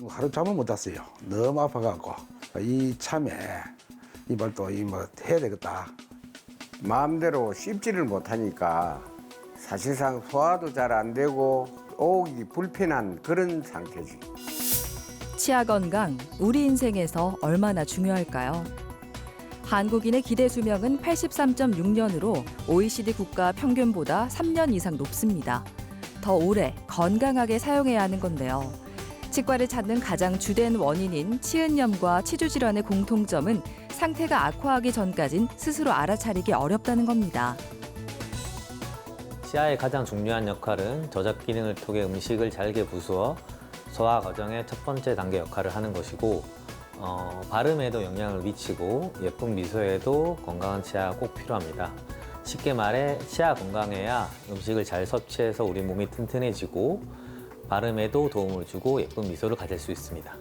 하루 잠을 못 잤어요. 너무 아파갖고 이참에 이발 또 이 뭐 해야 되겠다. 마음대로 씹지를 못하니까 사실상 소화도 잘 안 되고 오기 불편한 그런 상태지. 치아 건강, 우리 인생에서 얼마나 중요할까요? 한국인의 기대 수명은 83.6년으로 OECD 국가 평균보다 3년 이상 높습니다. 더 오래 건강하게 사용해야 하는 건데요. 치과를 찾는 가장 주된 원인인 치은염과 치주 질환의 공통점은 상태가 악화하기 전까진 스스로 알아차리기 어렵다는 겁니다. 치아의 가장 중요한 역할은 저작 기능을 통해 음식을 잘게 부수어 소화 과정의 첫 번째 단계 역할을 하는 것이고 발음에도 영향을 미치고 예쁜 미소에도 건강한 치아가 꼭 필요합니다. 쉽게 말해 치아 건강해야 음식을 잘 섭취해서 우리 몸이 튼튼해지고 발음에도 도움을 주고 예쁜 미소를 가질 수 있습니다.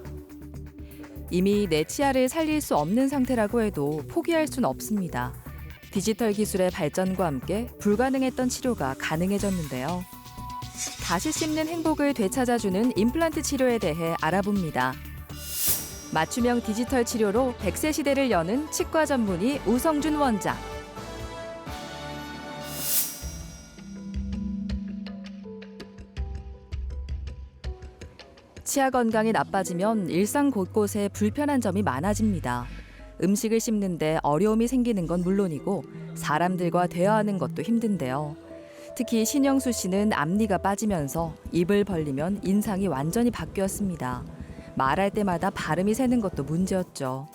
이미 내 치아를 살릴 수 없는 상태라고 해도 포기할 순 없습니다. 디지털 기술의 발전과 함께 불가능했던 치료가 가능해졌는데요. 다시 씹는 행복을 되찾아주는 임플란트 치료에 대해 알아봅니다. 맞춤형 디지털 치료로 100세 시대를 여는 치과 전문의 우성준 원장. 치아 건강이 나빠지면 일상 곳곳에 불편한 점이 많아집니다. 음식을 씹는데 어려움이 생기는 건 물론이고 사람들과 대화하는 것도 힘든데요. 특히 신영수 씨는 앞니가 빠지면서 입을 벌리면 인상이 완전히 바뀌었습니다. 말할 때마다 발음이 새는 것도 문제였죠.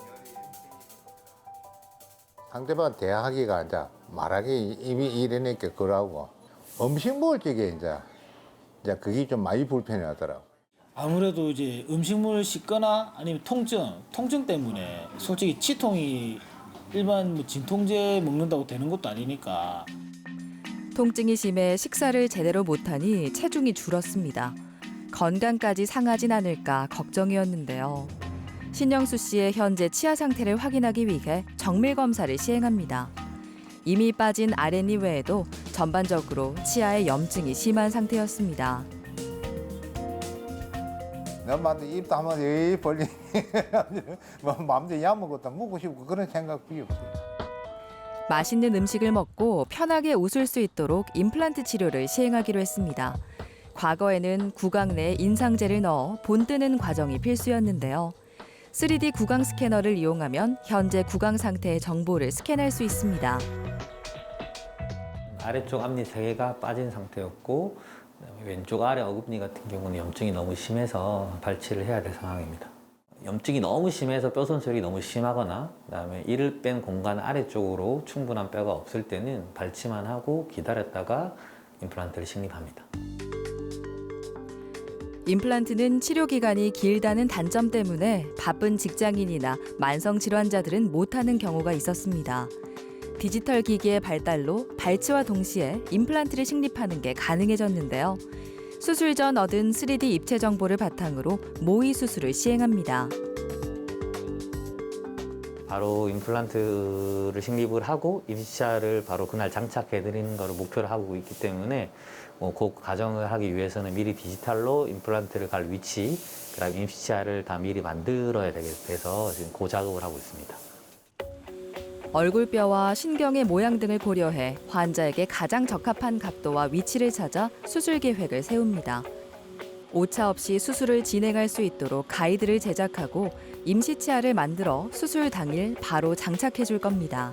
상대방 대화하기가 이제 말하기 입이 이러니까 그러고 음식 먹을 적에 이제 그게 좀 많이 불편하더라고. 아무래도 이제 음식물을 씹거나 아니면 통증 때문에 솔직히 치통이 일반 뭐 진통제 먹는다고 되는 것도 아니니까. 통증이 심해 식사를 제대로 못하니 체중이 줄었습니다. 건강까지 상하진 않을까 걱정이었는데요. 신영수 씨의 현재 치아 상태를 확인하기 위해 정밀 검사를 시행합니다. 이미 빠진 아랫니 외에도 전반적으로 치아에 염증이 심한 상태였습니다. 너한테 입도 한번 이 벌리 마음대로 야먹었다 먹고 싶고 그런 생각이 없어요. 맛있는 음식을 먹고 편하게 웃을 수 있도록 임플란트 치료를 시행하기로 했습니다. 과거에는 구강 내에 인상제를 넣어 본뜨는 과정이 필수였는데요. 3D 구강 스캐너를 이용하면 현재 구강 상태의 정보를 스캔할 수 있습니다. 아래쪽 앞니 3개가 빠진 상태였고 그다음에 왼쪽 아래 어금니 같은 경우는 염증이 너무 심해서 발치를 해야 될 상황입니다. 염증이 너무 심해서 뼈 손실이 너무 심하거나 그다음에 이를 뺀 공간 아래쪽으로 충분한 뼈가 없을 때는 발치만 하고 기다렸다가 임플란트를 식립합니다. 임플란트는 치료 기간이 길다는 단점 때문에 바쁜 직장인이나 만성 질환자들은 못하는 경우가 있었습니다. 디지털 기기의 발달로 발치와 동시에 임플란트를 식립하는 게 가능해졌는데요. 수술 전 얻은 3D 입체 정보를 바탕으로 모의 수술을 시행합니다. 바로 임플란트를 식립을 하고 임시치아를 바로 그날 장착해드리는 것을 목표로 하고 있기 때문에 그 과정을 하기 위해서는 미리 디지털로 임플란트를 갈 위치, 그다음에 임시치아를 다 미리 만들어야 돼서 지금 그 작업을 하고 있습니다. 얼굴뼈와 신경의 모양 등을 고려해 환자에게 가장 적합한 각도와 위치를 찾아 수술 계획을 세웁니다. 오차 없이 수술을 진행할 수 있도록 가이드를 제작하고 임시치아를 만들어 수술 당일 바로 장착해 줄 겁니다.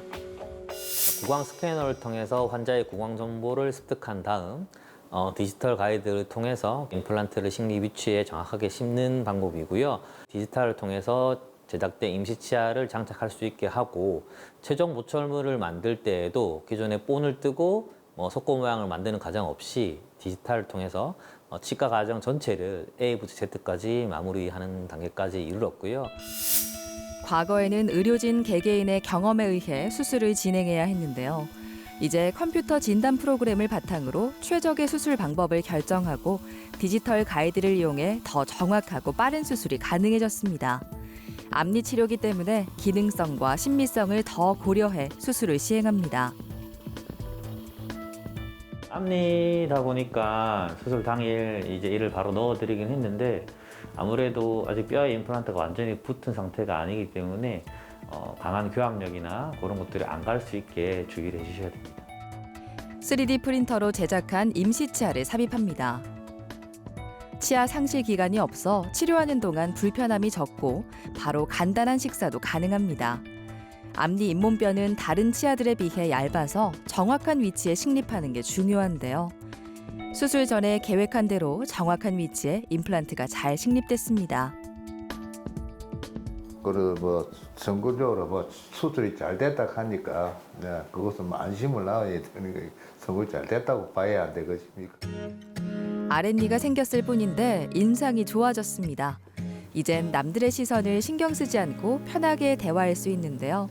구강 스캐너를 통해서 환자의 구강 정보를 습득한 다음 디지털 가이드를 통해서 임플란트를 식립 위치에 정확하게 심는 방법이고요. 디지털을 통해서 제작된 임시치아를 장착할 수 있게 하고 최종 보철물을 만들 때에도 기존의 본을 뜨고 석고 모양을 만드는 과정 없이 디지털을 통해서 치과 과정 전체를 A부터 Z까지 마무리하는 단계까지 이르렀고요. 과거에는 의료진 개개인의 경험에 의해 수술을 진행해야 했는데요. 이제 컴퓨터 진단 프로그램을 바탕으로 최적의 수술 방법을 결정하고 디지털 가이드를 이용해 더 정확하고 빠른 수술이 가능해졌습니다. 앞니 치료기 때문에 기능성과 신미성을 더 고려해 수술을 시행합니다. 앞니다 보니까 수술 당일 이제 이를 바로 넣어드리긴 했는데 아무래도 아직 뼈에 임플란트가 완전히 붙은 상태가 아니기 때문에 강한 교합력이나 그런 것들이 안 갈 수 있게 주의를 해주셔야 됩니다. 3D 프린터로 제작한 임시 치아를 삽입합니다. 치아 상실 기간이 없어 치료하는 동안 불편함이 적고 바로 간단한 식사도 가능합니다. 앞니 잇몸뼈는 다른 치아들에 비해 얇아서 정확한 위치에 식립하는 게 중요한데요. 수술 전에 계획한 대로 정확한 위치에 임플란트가 잘 식립됐습니다. 그리고 뭐 선구적으로 뭐 수술이 잘 됐다 하니까 그것은 뭐 안심을 나와야 되는 게 선구 잘 됐다고 봐야 안 되겠습니까? 아랫니가 생겼을 뿐인데 인상이 좋아졌습니다. 이젠 남들의 시선을 신경 쓰지 않고 편하게 대화할 수 있는데요.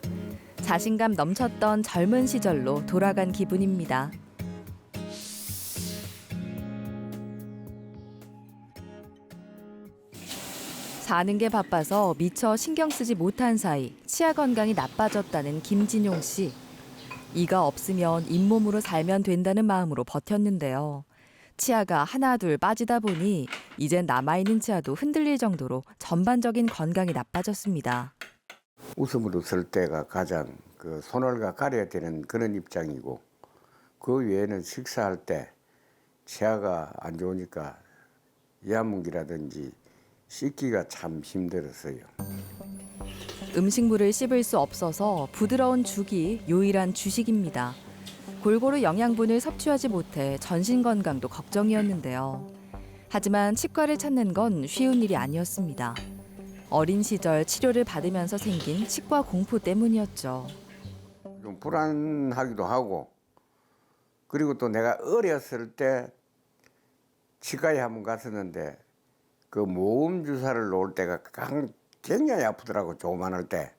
자신감 넘쳤던 젊은 시절로 돌아간 기분입니다. 사는 게 바빠서 미처 신경 쓰지 못한 사이 치아 건강이 나빠졌다는 김진용 씨. 이가 없으면 잇몸으로 살면 된다는 마음으로 버텼는데요. 치아가 하나 둘 빠지다 보니 이젠 남아있는 치아도 흔들릴 정도로 전반적인 건강이 나빠졌습니다. 웃음을 웃을 때가 가장 그 손을 가려야 되는 그런 입장이고 그 외에는 식사할 때 치아가 안 좋으니까 이한문기라든지 씻기가 참 힘들었어요. 음식물을 씹을 수 없어서 부드러운 죽이 유일한 주식입니다. 골고루 영양분을 섭취하지 못해 전신 건강도 걱정이었는데요. 하지만 치과를 찾는 건 쉬운 일이 아니었습니다. 어린 시절 치료를 받으면서 생긴 치과 공포 때문이었죠. 좀 불안하기도 하고 그리고 또 내가 어렸을 때 치과에 한번 갔었는데 그 모음 주사를 놓을 때가 굉장히 아프더라고 조그만할 때.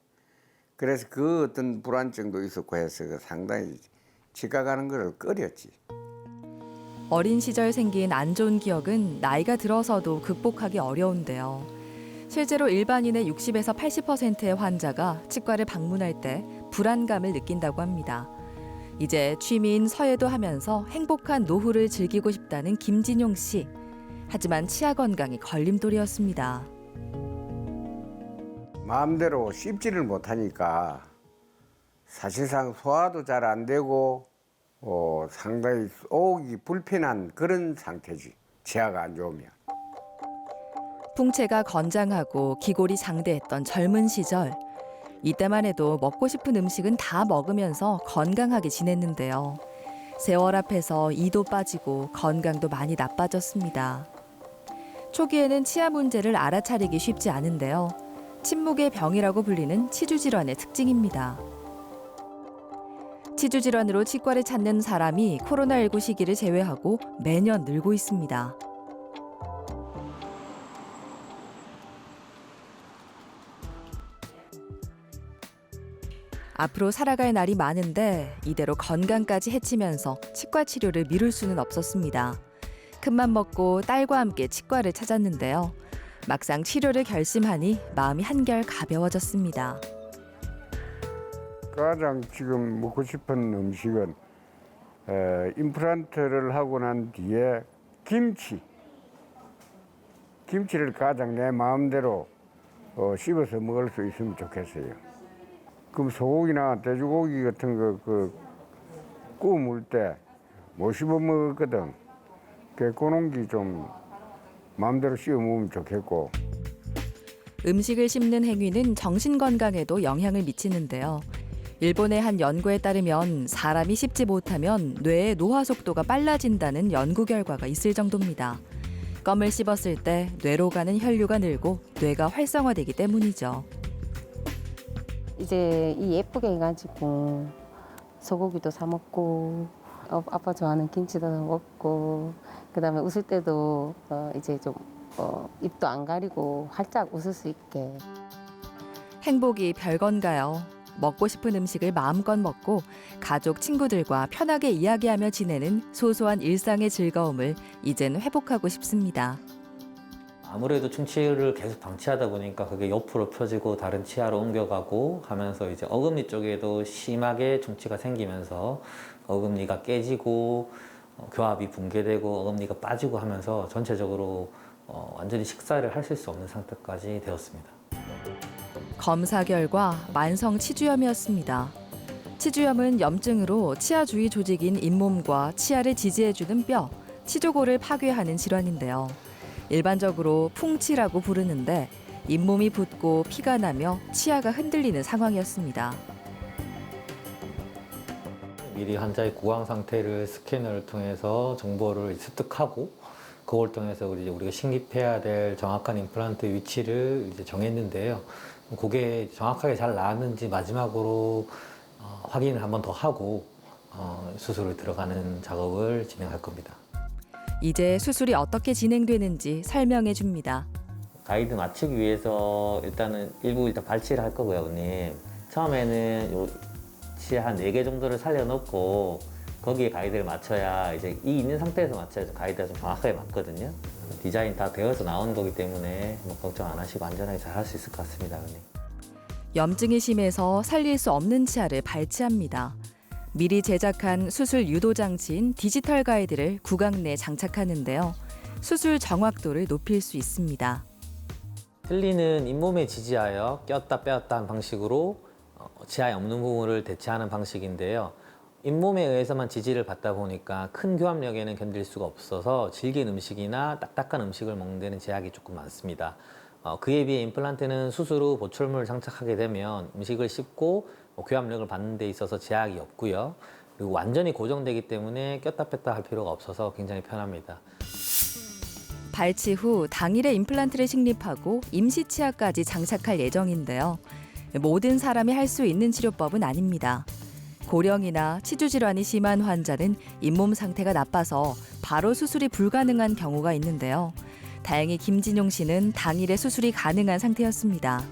그래서 그 어떤 불안증도 있었고 해서 상당히 치과 가는 걸 꺼렸지. 어린 시절 생긴 안 좋은 기억은 나이가 들어서도 극복하기 어려운데요. 실제로 일반인의 60에서 80%의 환자가 치과를 방문할 때 불안감을 느낀다고 합니다. 이제 취미인 서예도 하면서 행복한 노후를 즐기고 싶다는 김진용 씨. 하지만 치아 건강이 걸림돌이었습니다. 마음대로 씹지를 못하니까 사실상 소화도 잘 안 되고 상당히 오기 불편한 그런 상태지. 치아가 안 좋으면. 풍채가 건장하고 기골이 장대했던 젊은 시절. 이때만 해도 먹고 싶은 음식은 다 먹으면서 건강하게 지냈는데요. 세월 앞에서 이도 빠지고 건강도 많이 나빠졌습니다. 초기에는 치아 문제를 알아차리기 쉽지 않은데요. 침묵의 병이라고 불리는 치주 질환의 특징입니다. 치주 질환으로 치과를 찾는 사람이 코로나19 시기를 제외하고 매년 늘고 있습니다. 앞으로 살아갈 날이 많은데 이대로 건강까지 해치면서 치과 치료를 미룰 수는 없었습니다. 큰맘 먹고 딸과 함께 치과를 찾았는데요. 막상 치료를 결심하니 마음이 한결 가벼워졌습니다. 가장 지금 먹고 싶은 음식은 임플란트를 하고 난 뒤에 김치를 가장 내 마음대로 씹어서 먹을 수 있으면 좋겠어요. 그럼 소고기나 돼지고기 같은 거 구워 먹을 때 못 씹어 먹었거든. 그런 게 좀 마음대로 씹어 먹으면 좋겠고. 음식을 씹는 행위는 정신 건강에도 영향을 미치는데요. 일본의 한 연구에 따르면 사람이 씹지 못하면 뇌의 노화 속도가 빨라진다는 연구 결과가 있을 정도입니다. 껌을 씹었을 때 뇌로 가는 혈류가 늘고 뇌가 활성화되기 때문이죠. 이제 이 예쁘게 해가지고 소고기도 사 먹고 아빠 좋아하는 김치도 먹고 그다음에 웃을 때도 이제 좀 입도 안 가리고 활짝 웃을 수 있게. 행복이 별건가요? 먹고 싶은 음식을 마음껏 먹고 가족, 친구들과 편하게 이야기하며 지내는 소소한 일상의 즐거움을 이젠 회복하고 싶습니다. 아무래도 충치를 계속 방치하다 보니까 그게 옆으로 펴지고 다른 치아로 옮겨가고 하면서 이제 어금니 쪽에도 심하게 충치가 생기면서 어금니가 깨지고 교합이 붕괴되고 어금니가 빠지고 하면서 전체적으로 완전히 식사를 하실 수 없는 상태까지 되었습니다. 검사 결과 만성 치주염이었습니다. 치주염은 염증으로 치아 주위 조직인 잇몸과 치아를 지지해주는 뼈, 치조골을 파괴하는 질환인데요. 일반적으로 풍치라고 부르는데 잇몸이 붓고 피가 나며 치아가 흔들리는 상황이었습니다. 미리 환자의 구강 상태를 스캐너를 통해서 정보를 습득하고 그걸 통해서 우리가 식립해야 될 정확한 임플란트 위치를 이제 정했는데요. 그게 정확하게 잘 나왔는지 마지막으로 확인을 한 번 더 하고 수술을 들어가는 작업을 진행할 겁니다. 이제 수술이 어떻게 진행되는지 설명해 줍니다. 가이드 맞추기 위해서 일단은 일단 발치를 할 거고요, 언님. 처음에는 요 치아 한 4개 정도를 살려놓고 거기에 가이드를 맞춰야 이제 이 있는 상태에서 맞춰야 가이드가 좀 정확하게 맞거든요. 디자인 다 되어서 나온 거기 때문에 뭐 걱정 안 하시고 안전하게 잘 할 수 있을 것 같습니다, 언님. 염증이 심해서 살릴 수 없는 치아를 발치합니다. 미리 제작한 수술 유도 장치인 디지털 가이드를 구강 내 장착하는데요. 수술 정확도를 높일 수 있습니다. 틀니는 잇몸에 지지하여 꼈다 빼었다 하는 방식으로 치아에 없는 부분을 대체하는 방식인데요. 잇몸에 의해서만 지지를 받다 보니까 큰 교합력에는 견딜 수가 없어서 질긴 음식이나 딱딱한 음식을 먹는 데는 제약이 조금 많습니다. 그에 비해 임플란트는 수술 후 보철물을 장착하게 되면 음식을 씹고 교합력을 받는 데 있어서 제약이 없고요. 그리고 완전히 고정되기 때문에 꼈다 뺐다 할 필요가 없어서 굉장히 편합니다. 발치 후 당일에 임플란트를 식립하고 임시 치아까지 장착할 예정인데요. 모든 사람이 할 수 있는 치료법은 아닙니다. 고령이나 치주 질환이 심한 환자는 잇몸 상태가 나빠서 바로 수술이 불가능한 경우가 있는데요. 다행히 김진용 씨는 당일에 수술이 가능한 상태였습니다.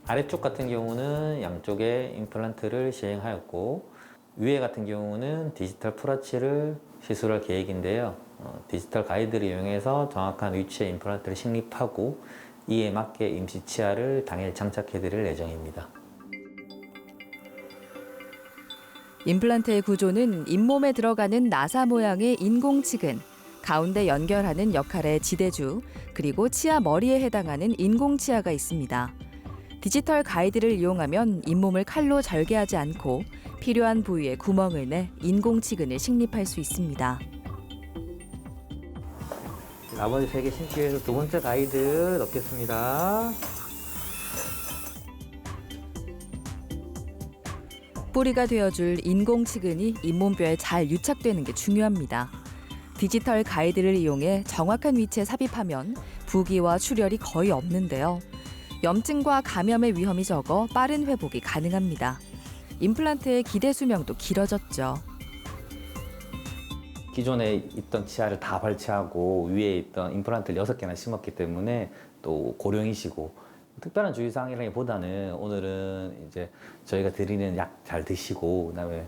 아래쪽 같은 경우는 양쪽에 임플란트를 시행하였고 위에 같은 경우는 디지털 풀아치를 시술할 계획인데요. 디지털 가이드를 이용해서 정확한 위치에 임플란트를 식립하고 이에 맞게 임시 치아를 당일 장착해 드릴 예정입니다. 임플란트의 구조는 잇몸에 들어가는 나사 모양의 인공치근, 가운데 연결하는 역할의 지대주, 그리고 치아 머리에 해당하는 인공치아가 있습니다. 디지털 가이드를 이용하면 잇몸을 칼로 절개하지 않고 필요한 부위에 구멍을 내 인공치근을 식립할 수 있습니다. 나머지 3개 신기 위해서 두 번째 가이드 넣겠습니다. 뿌리가 되어줄 인공치근이 잇몸뼈에 잘 유착되는 게 중요합니다. 디지털 가이드를 이용해 정확한 위치에 삽입하면 부기와 출혈이 거의 없는데요. 염증과 감염의 위험이 적어 빠른 회복이 가능합니다. 임플란트의 기대 수명도 길어졌죠. 기존에 있던 치아를 다 발치하고 위에 있던 임플란트를 6개나 심었기 때문에 또 고령이시고 특별한 주의사항이라기보다는 오늘은 이제 저희가 드리는 약 잘 드시고 그다음에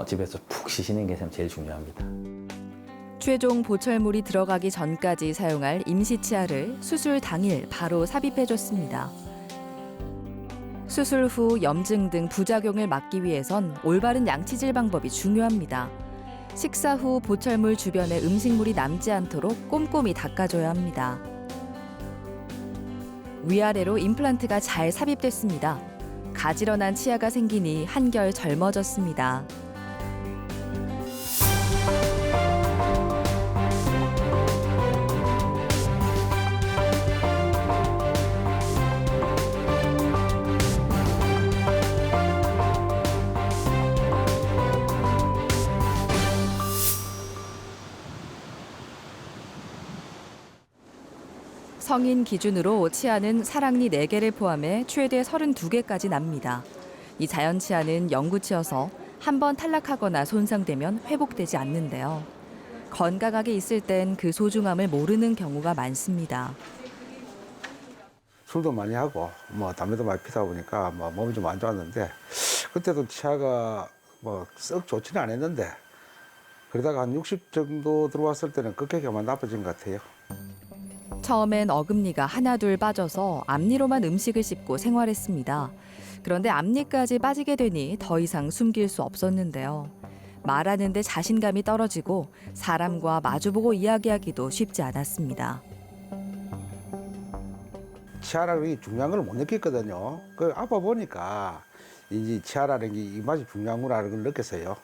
집에서 푹 쉬시는 게 제일 중요합니다. 최종 보철물이 들어가기 전까지 사용할 임시 치아를 수술 당일 바로 삽입해줬습니다. 수술 후 염증 등 부작용을 막기 위해선 올바른 양치질 방법이 중요합니다. 식사 후 보철물 주변에 음식물이 남지 않도록 꼼꼼히 닦아줘야 합니다. 위아래로 임플란트가 잘 삽입됐습니다. 가지런한 치아가 생기니 한결 젊어졌습니다. 성인 기준으로 치아는 사랑니 4개를 포함해 최대 32개까지 납니다. 이 자연 치아는 영구치여서 한 번 탈락하거나 손상되면 회복되지 않는데요. 건강하게 있을 땐 그 소중함을 모르는 경우가 많습니다. 술도 많이 하고 뭐 담배도 많이 피다 보니까 뭐 몸이 좀 안 좋았는데 그때도 치아가 뭐 썩 좋지는 않았는데 그러다가 한 60 정도 들어왔을 때는 급격하게 나빠진 것 같아요. 처음엔 어금니가 하나둘 빠져서 앞니로만 음식을 씹고 생활했습니다. 그런데 앞니까지 빠지게 되니 더 이상 숨길 수 없었는데요. 말하는데 자신감이 떨어지고 사람과 마주보고 이야기하기도 쉽지 않았습니다. 치아라는 게 중요한 걸 못 느꼈거든요. 그 아파 보니까 이제 치아라는 게 이 맛이 중요한구나라는 걸 느꼈어요.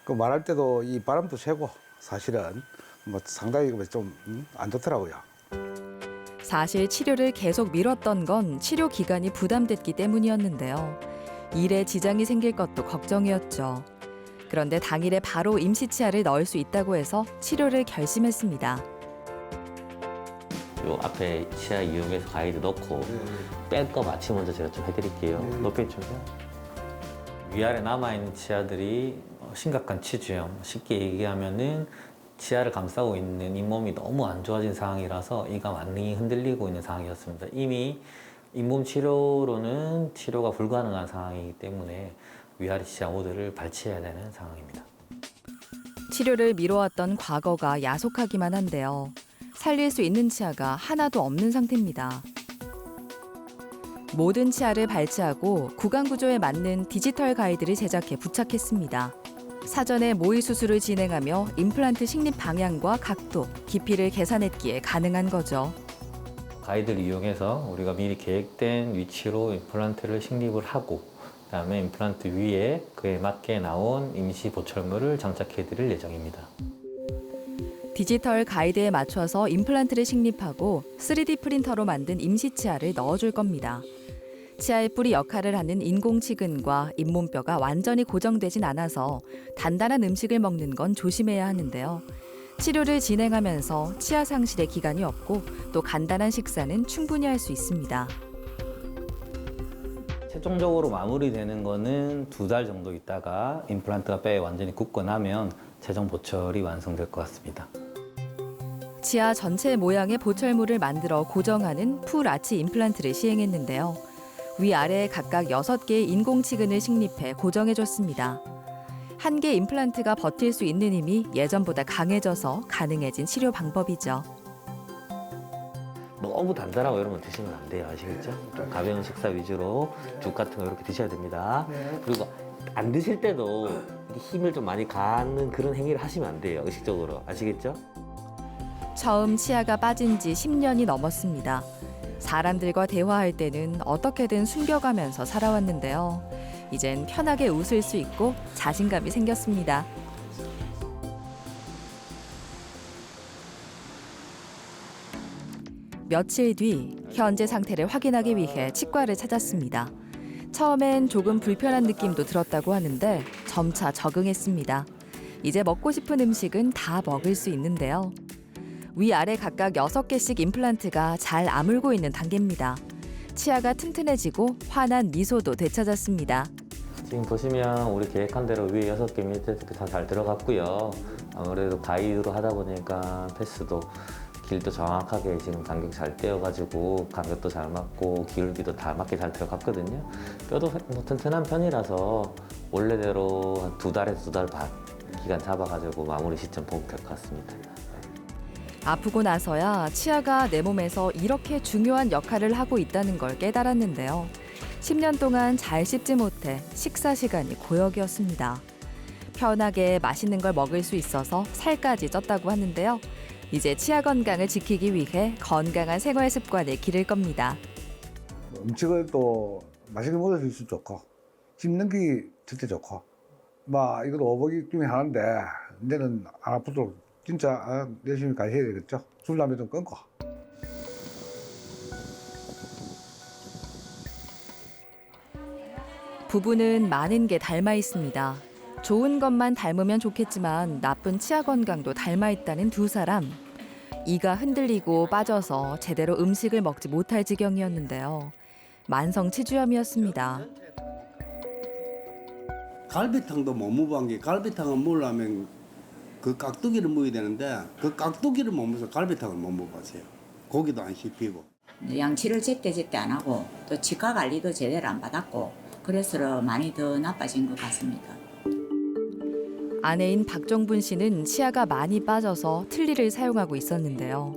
그 말할 때도 이 바람도 새고 사실은 뭐 상당히 좀 안 좋더라고요. 사실 치료를 계속 미뤘던 건 치료 기간이 부담됐기 때문이었는데요. 일에 지장이 생길 것도 걱정이었죠. 그런데 당일에 바로 임시치아를 넣을 수 있다고 해서 치료를 결심했습니다. 요 앞에 치아 이용해서 가이드 넣고 뺄 거 마취 먼저 제가 좀 해드릴게요. 높이 주세요. 위아래 남아있는 치아들이 심각한 치주염, 쉽게 얘기하면은 치아를 감싸고 있는 잇몸이 너무 안 좋아진 상황이라서 이가 많이 흔들리고 있는 상황이었습니다. 이미 잇몸 치료로는 치료가 불가능한 상황이기 때문에 위아래 치아 모두를 발치해야 되는 상황입니다. 치료를 미뤄왔던 과거가 야속하기만 한데요. 살릴 수 있는 치아가 하나도 없는 상태입니다. 모든 치아를 발치하고 구강 구조에 맞는 디지털 가이드를 제작해 부착했습니다. 사전에 모의 수술을 진행하며 임플란트 식립 방향과 각도, 깊이를 계산했기에 가능한 거죠. 가이드를 이용해서 우리가 미리 계획된 위치로 임플란트를 식립을 하고 그다음에 임플란트 위에 그에 맞게 나온 임시 보철물을 장착해 드릴 예정입니다. 디지털 가이드에 맞춰서 임플란트를 식립하고 3D 프린터로 만든 임시 치아를 넣어줄 겁니다. 치아의 뿌리 역할을 하는 인공치근과 잇몸뼈가 완전히 고정되진 않아서 단단한 음식을 먹는 건 조심해야 하는데요. 치료를 진행하면서 치아 상실의 기간이 없고 또 간단한 식사는 충분히 할 수 있습니다. 최종적으로 마무리되는 거는 2달 정도 있다가 임플란트가 뼈에 완전히 굳고 나면 최종 보철이 완성될 것 같습니다. 치아 전체 모양의 보철물을 만들어 고정하는 풀 아치 임플란트를 시행했는데요. 위아래에 각각 6개의 인공치근을 식립해 고정해줬습니다. 한 개 임플란트가 버틸 수 있는 힘이 예전보다 강해져서 가능해진 치료 방법이죠. 너무 단단하고 이런 거 드시면 안 돼요. 아시겠죠? 좀 가벼운 식사 위주로 죽 같은 거 이렇게 드셔야 됩니다. 그리고 안 드실 때도 힘을 좀 많이 가는 그런 행위를 하시면 안 돼요. 의식적으로. 아시겠죠? 처음 치아가 빠진 지 10년이 넘었습니다. 사람들과 대화할 때는 어떻게든 숨겨가면서 살아왔는데요. 이젠 편하게 웃을 수 있고 자신감이 생겼습니다. 며칠 뒤 현재 상태를 확인하기 위해 치과를 찾았습니다. 처음엔 조금 불편한 느낌도 들었다고 하는데 점차 적응했습니다. 이제 먹고 싶은 음식은 다 먹을 수 있는데요. 위아래 각각 6개씩 임플란트가 잘 아물고 있는 단계입니다. 치아가 튼튼해지고 환한 미소도 되찾았습니다. 지금 보시면 우리 계획한 대로 위에 6개 밑에 다 잘 들어갔고요. 아무래도 가이드로 하다 보니까 패스도 길도 정확하게 지금 간격 잘 떼어가지고 간격도 잘 맞고 기울기도 다 맞게 잘 들어갔거든요. 뼈도 뭐 튼튼한 편이라서 원래대로 한 2달에서 2달 반 기간 잡아가지고 마무리 시점 보면 될 것 같습니다. 아프고 나서야 치아가 내 몸에서 이렇게 중요한 역할을 하고 있다는 걸 깨달았는데요. 10년 동안 잘 씹지 못해 식사 시간이 고역이었습니다. 편하게 맛있는 걸 먹을 수 있어서 살까지 쪘다고 하는데요. 이제 치아 건강을 지키기 위해 건강한 생활 습관을 기를 겁니다. 음식을 또 맛있게 먹을 수 있으면 좋고 씹는 게 진짜 좋고 막 이걸 오버기 중에 하는데 이제는 안 아프도록 진짜 열심히 가셔야 되겠죠. 술 담배 좀 끊고. 부부는 많은 게 닮아 있습니다. 좋은 것만 닮으면 좋겠지만 나쁜 치아 건강도 닮아 있다는 두 사람. 이가 흔들리고 빠져서 제대로 음식을 먹지 못할 지경이었는데요. 만성 치주염이었습니다. 갈비탕도 못 먹어본 게 갈비탕을 먹으려면 그 깍두기를 먹어야 되는데 그 깍두기를 못 먹어서 갈비탕을 못 먹어봤어요. 고기도 안 씹히고. 양치를 제때 안 하고 또 치과 관리도 제대로 안 받았고 그래서 많이 더 나빠진 것 같습니다. 아내인 박정분 씨는 치아가 많이 빠져서 틀니를 사용하고 있었는데요.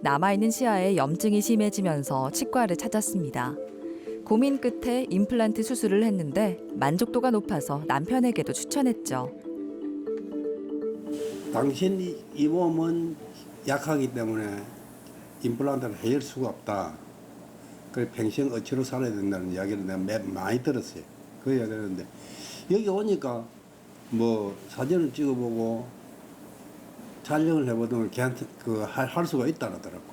남아있는 치아에 염증이 심해지면서 치과를 찾았습니다. 고민 끝에 임플란트 수술을 했는데 만족도가 높아서 남편에게도 추천했죠. 당신 이 몸은 약하기 때문에 임플란트를 해줄 수가 없다. 그 평생 어치로 살아야 된다는 이야기를 내가 많이 들었어요. 그 이야기를 했는데 여기 오니까 뭐 사진을 찍어보고 촬영을 해보던 걔한테 할 수가 있다 하더라고.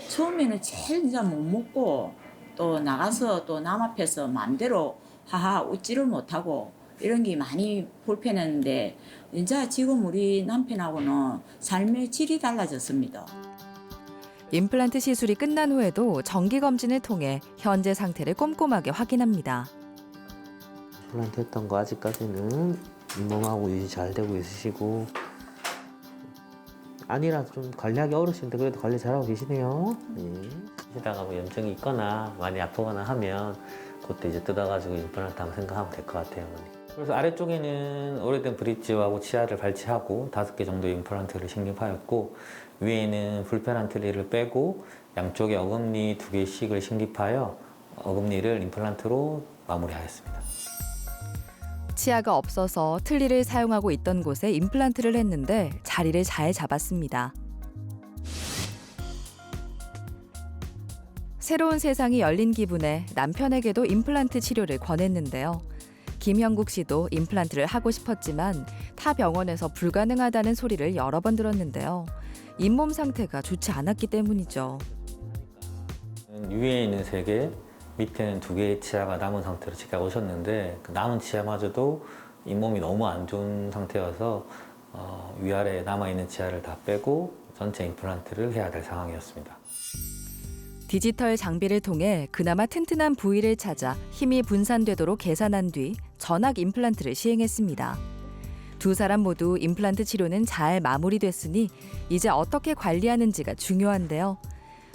처음에는 제일 진짜 못 먹고 또 나가서 또 남 앞에서 마음대로 하하 웃지를 못하고 이런 게 많이 불편했는데 이제 지금 우리 남편하고는 삶의 질이 달라졌습니다. 임플란트 시술이 끝난 후에도 정기 검진을 통해 현재 상태를 꼼꼼하게 확인합니다. 임플란트 했던 거 아직까지는 잇몸하고 유지 잘 되고 있으시고 아니라 좀 관리하기 어려우신데 그래도 관리 잘하고 계시네요. 하시다가 뭐 염증이 있거나 많이 아프거나 하면 그때 이제 뜯어가지고 임플란트 한번 생각하면 될 것 같아요. 어머니. 그래서 아래쪽에는 오래된 브릿지하고 치아를 발치하고 5개 정도의 임플란트를 식립하였고 위에는 불편한 트리를 빼고 양쪽에 어금니 2개씩을 식립하여 어금니를 임플란트로 마무리하였습니다. 치아가 없어서 틀니를 사용하고 있던 곳에 임플란트를 했는데 자리를 잘 잡았습니다. 새로운 세상이 열린 기분에 남편에게도 임플란트 치료를 권했는데요. 김형국 씨도 임플란트를 하고 싶었지만 타 병원에서 불가능하다는 소리를 여러 번 들었는데요. 잇몸 상태가 좋지 않았기 때문이죠. 위에 있는 3개, 밑에는 2개의 치아가 남은 상태로 치과에 오셨는데 그 남은 치아마저도 잇몸이 너무 안 좋은 상태여서 위아래에 남아있는 치아를 다 빼고 전체 임플란트를 해야 될 상황이었습니다. 디지털 장비를 통해 그나마 튼튼한 부위를 찾아 힘이 분산되도록 계산한 뒤 전악 임플란트를 시행했습니다. 두 사람 모두 임플란트 치료는 잘 마무리됐으니 이제 어떻게 관리하는지가 중요한데요.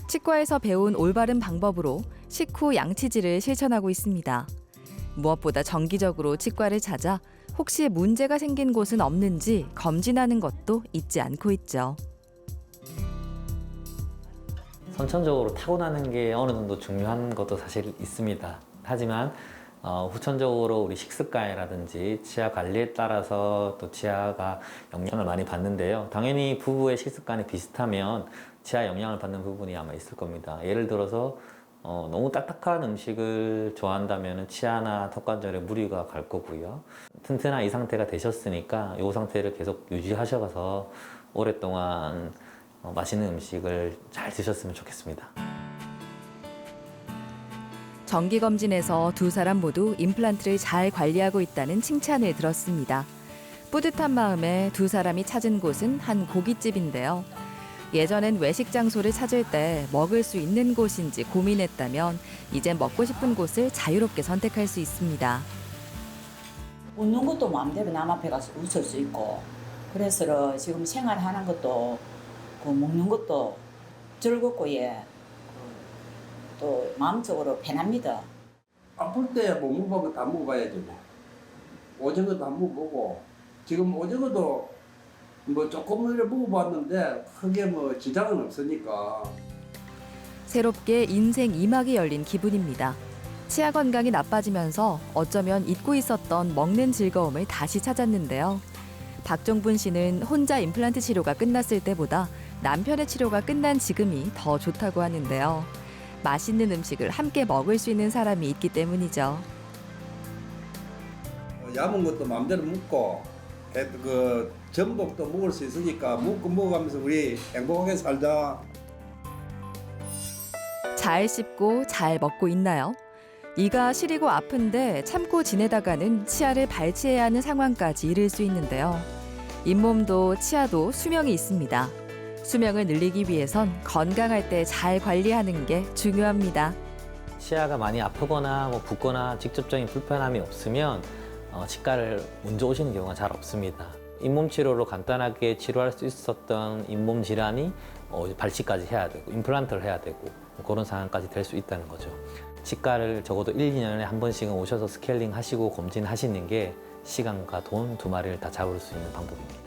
치과에서 배운 올바른 방법으로 식후 양치질을 실천하고 있습니다. 무엇보다 정기적으로 치과를 찾아 혹시 문제가 생긴 곳은 없는지 검진하는 것도 잊지 않고 있죠. 선천적으로 타고나는 게 어느 정도 중요한 것도 사실 있습니다. 하지만 후천적으로 우리 식습관이라든지 치아 관리에 따라서 또 치아가 영향을 많이 받는데요. 당연히 부부의 식습관이 비슷하면 치아 영향을 받는 부분이 아마 있을 겁니다. 예를 들어서 너무 딱딱한 음식을 좋아한다면 치아나 턱관절에 무리가 갈 거고요. 튼튼한 이 상태가 되셨으니까 이 상태를 계속 유지하셔서 오랫동안 맛있는 음식을 잘 드셨으면 좋겠습니다. 정기검진에서 두 사람 모두 임플란트를 잘 관리하고 있다는 칭찬을 들었습니다. 뿌듯한 마음에 두 사람이 찾은 곳은 한 고깃집인데요. 예전엔 외식 장소를 찾을 때 먹을 수 있는 곳인지 고민했다면 이젠 먹고 싶은 곳을 자유롭게 선택할 수 있습니다. 웃는 것도 마음대로 남 앞에 가서 웃을 수 있고 그래서 지금 생활하는 것도 먹는 것도 즐겁고 또 마음적으로 편합니다. 아플 때 못 먹어본 거다 먹어봐야죠. 오징어도 한번 먹고 지금 오징어도 뭐 조금 이렇게 먹어봤는데 크게 뭐 지장은 없으니까. 새롭게 인생 2막이 열린 기분입니다. 치아 건강이 나빠지면서 어쩌면 잊고 있었던 먹는 즐거움을 다시 찾았는데요. 박종분 씨는 혼자 임플란트 치료가 끝났을 때보다 남편의 치료가 끝난 지금이 더 좋다고 하는데요. 맛있는 음식을 함께 먹을 수 있는 사람이 있기 때문이죠. 얇은 것도 마음대로 먹고 그 전복도 먹을 수 있으니까 먹어가면서 우리 행복하게 살자. 잘 씹고 잘 먹고 있나요? 이가 시리고 아픈데 참고 지내다가는 치아를 발치해야 하는 상황까지 이를 수 있는데요. 잇몸도 치아도 수명이 있습니다. 수명을 늘리기 위해선 건강할 때 잘 관리하는 게 중요합니다. 치아가 많이 아프거나 붓거나 직접적인 불편함이 없으면 치과를 먼저 오시는 경우가 잘 없습니다. 잇몸 치료로 간단하게 치료할 수 있었던 잇몸 질환이 발치까지 해야 되고 임플란트를 해야 되고 그런 상황까지 될 수 있다는 거죠. 치과를 적어도 1, 2년에 한 번씩은 오셔서 스케일링 하시고 검진하시는 게 시간과 돈 2마리를 다 잡을 수 있는 방법입니다.